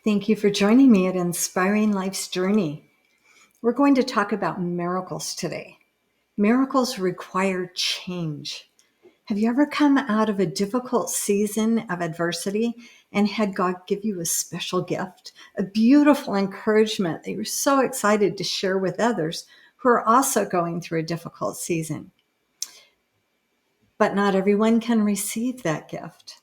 Thank you for joining me at Inspiring Life's Journey. We're going to talk about miracles today. Miracles require change. Have you ever come out of a difficult season of adversity and had God give you a special gift, a beautiful encouragement that you're so excited to share with others who are also going through a difficult season? But not everyone can receive that gift.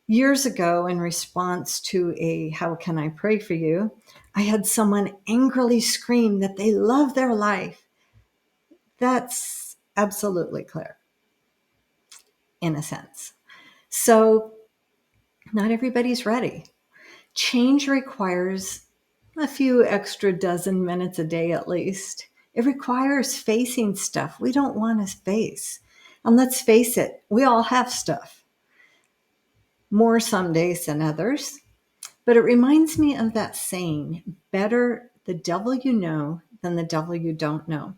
Years ago, in response to a "How can I pray for you?" I had someone angrily scream that they love their life. That's absolutely clear, in a sense. So, not everybody's ready. Change requires a few extra dozen minutes a day at least. It requires facing stuff we don't want to face. And let's face it, we all have stuff, more some days than others. But it reminds me of that saying, better the devil you know than the devil you don't know.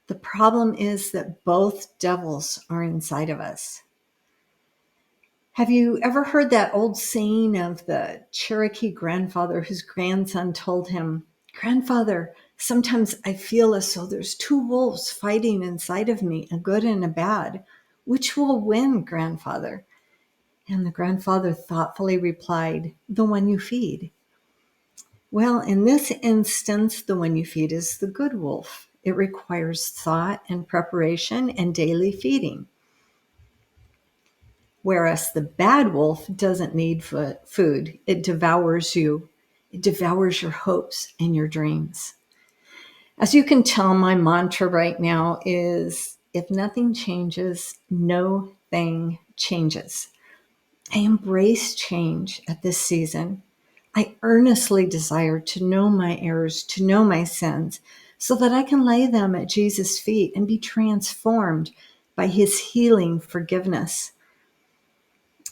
The problem is that both devils are inside of us. Have you ever heard that old saying of the Cherokee grandfather whose grandson told him, "Grandfather, sometimes I feel as though there's two wolves fighting inside of me, a good and a bad. Which will win, grandfather?" And the grandfather thoughtfully replied, "The one you feed." Well, in this instance, the one you feed is the good wolf. It requires thought and preparation and daily feeding. Whereas the bad wolf doesn't need food. It devours you. It devours your hopes and your dreams. As you can tell, my mantra right now is, if nothing changes, no thing changes. I embrace change at this season. I earnestly desire to know my errors, to know my sins, so that I can lay them at Jesus' feet and be transformed by his healing forgiveness.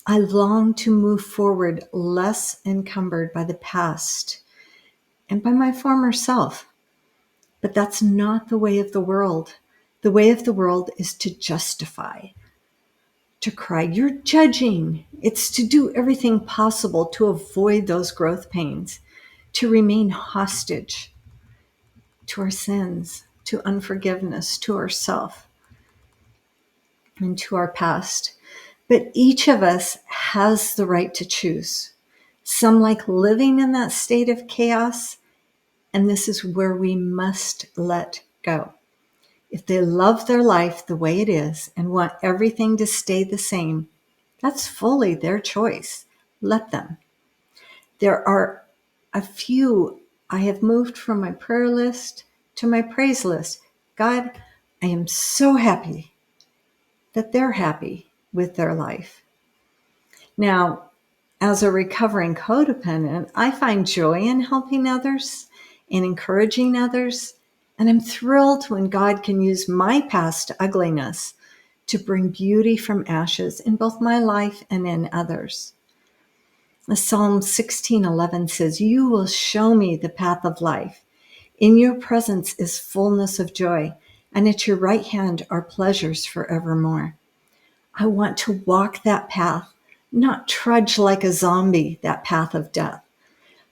I long to move forward less encumbered by the past and by my former self. But that's not the way of the world. The way of the world is to justify, to cry, "You're judging." It's to do everything possible to avoid those growth pains, to remain hostage to our sins, to unforgiveness, to ourself, and to our past. But each of us has the right to choose. Some like living in that state of chaos, and this is where we must let go. If they love their life the way it is and want everything to stay the same, that's fully their choice. Let them. There are a few I have moved from my prayer list to my praise list. God, I am so happy that they're happy with their life. Now, as a recovering codependent, I find joy in helping others and encouraging others. And I'm thrilled when God can use my past ugliness to bring beauty from ashes in both my life and in others. Psalm 16:11 says, "You will show me the path of life. In your presence is fullness of joy, and at your right hand are pleasures forevermore." I want to walk that path, not trudge like a zombie, that path of death.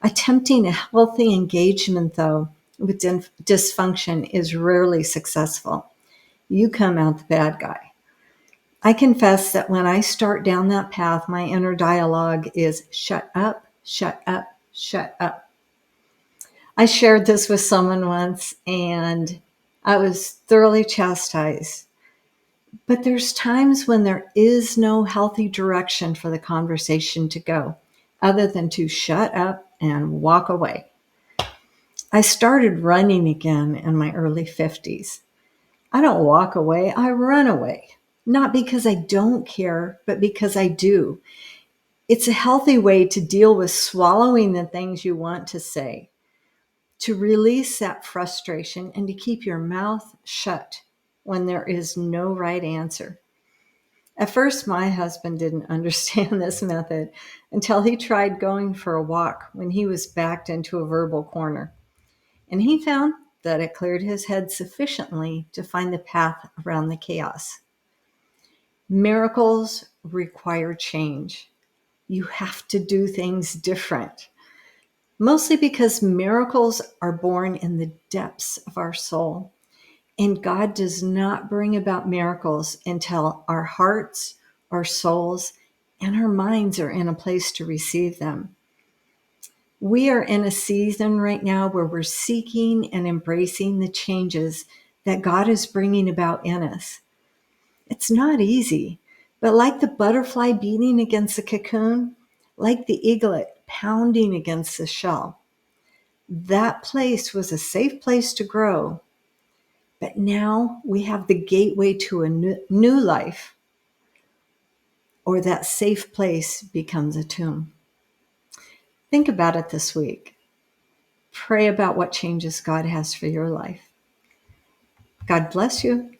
Attempting a healthy engagement, though, with dysfunction is rarely successful. You come out the bad guy. I confess that when I start down that path, my inner dialogue is shut up, shut up, shut up. I shared this with someone once and I was thoroughly chastised. But there's times when there is no healthy direction for the conversation to go, other than to shut up and walk away. I started running again in my early 50s. I don't walk away, I run away. Not because I don't care, but because I do. It's a healthy way to deal with swallowing the things you want to say, to release that frustration and to keep your mouth shut when there is no right answer. At first, my husband didn't understand this method until he tried going for a walk when he was backed into a verbal corner. And he found that it cleared his head sufficiently to find the path around the chaos. Miracles require change. You have to do things different. Mostly because miracles are born in the depths of our soul. And God does not bring about miracles until our hearts, our souls, and our minds are in a place to receive them. We are in a season right now where we're seeking and embracing the changes that God is bringing about in us. It's not easy, but like the butterfly beating against the cocoon, like the eaglet pounding against the shell, that place was a safe place to grow. But now we have the gateway to a new life, or that safe place becomes a tomb. Think about it this week. Pray about what changes God has for your life. God bless you.